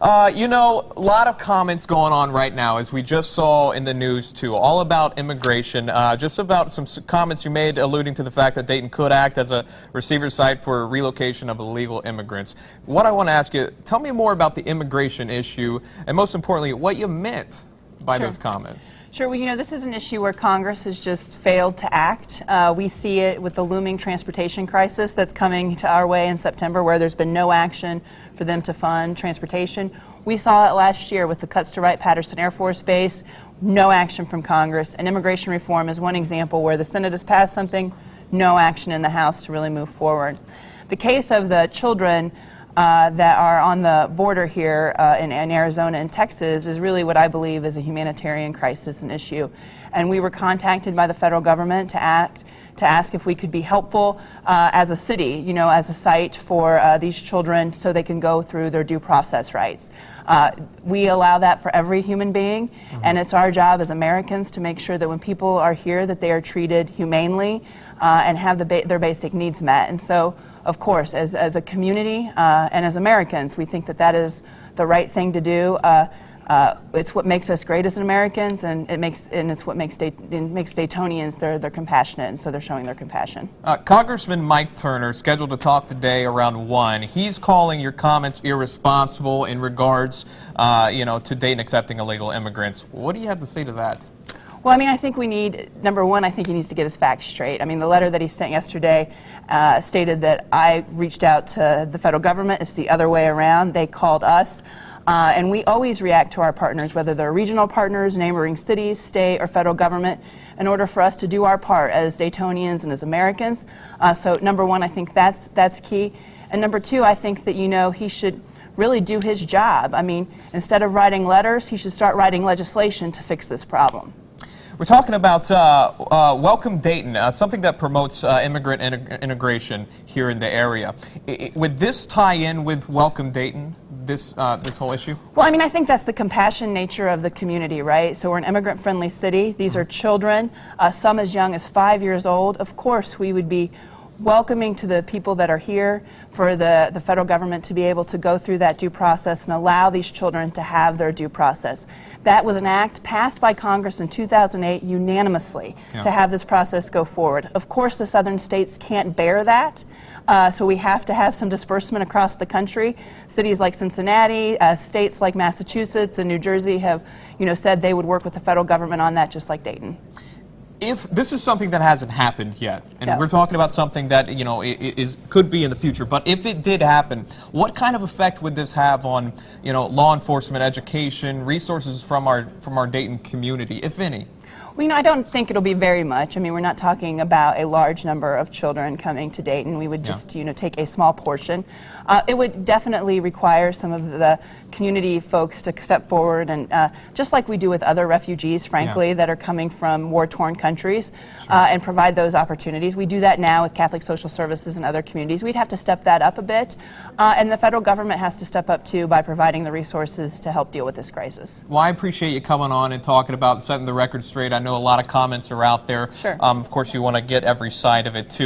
You know, a lot of comments going on right now, as we just saw in the news, too, all about immigration. Just about some comments you made alluding to the fact that Dayton could act as a receiver site for relocation of illegal immigrants. What I want to ask you, tell me more about the immigration issue, and most importantly, what you meant by those comments. Sure. Well, you know, this is an issue where Congress has just failed to act. We see it with the looming transportation crisis that's coming to our way in September, where there's been no action for them to fund transportation. We saw it last year with the cuts to Wright-Patterson Air Force Base, no action from Congress. And immigration reform is one example where the Senate has passed something, no action in the House to really move forward. The case of the children that are on the border here in Arizona and Texas is really what I believe is a humanitarian crisis and issue. And we were contacted by the federal government to ask if we could be helpful as a city, you know, as a site for these children so they can go through their due process rights. We allow that for every human being, and it's our job as Americans to make sure that when people are here that they are treated humanely and have their basic needs met. And so, of course, as a community and as Americans, we think that that is the right thing to do. It's what makes us great as Americans, and it's what makes Daytonians. They're compassionate, and so they're showing their compassion. Congressman Mike Turner, scheduled to talk today around 1. He's calling your comments irresponsible in regards, you know, to Dayton accepting illegal immigrants. What do you have to say to that? Well, I mean, I think we need, number one, I think he needs to get his facts straight. I mean, the letter that he sent yesterday stated that I reached out to the federal government. It's the other way around. They called us. And we always react to our partners, whether they're regional partners, neighboring cities, state, or federal government, in order for us to do our part as Daytonians and as Americans. So number one, I think that's key. And number two, I think that, you know, he should really do his job. I mean, instead of writing letters, he should start writing legislation to fix this problem. We're talking about Welcome Dayton, something that promotes immigrant integration here in the area. Would this tie in with Welcome Dayton, this whole issue? Well, I mean, I think that's the compassion nature of the community, right? So we're an immigrant-friendly city. These are children, some as young as 5 years old. Of course, we would be welcoming to the people that are here for the federal government to be able to go through that due process and allow these children to have their due process. That was an act passed by Congress in 2008 unanimously to have this process go forward. Of course, the southern states can't bear that, so we have to have some disbursement across the country. Cities like Cincinnati, states like Massachusetts and New Jersey have, you know, said they would work with the federal government on that, just like Dayton. If this is something that hasn't happened yet, and we're talking about something that, you know, could be in the future, but if it did happen, what kind of effect would this have on, you know, law enforcement, education, resources from our Dayton community, if any? Well, you know, I don't think it'll be very much. I mean, we're not talking about a large number of children coming to Dayton. We would just, you know, take a small portion. It would definitely require some of the community folks to step forward, and just like we do with other refugees, frankly, that are coming from war-torn countries, and provide those opportunities. We do that now with Catholic Social Services and other communities. We'd have to step that up a bit, and the federal government has to step up too by providing the resources to help deal with this crisis. Well, I appreciate you coming on and talking about setting the record straight. I know a lot of comments are out there. Sure. Of course, you want to get every side of it, too.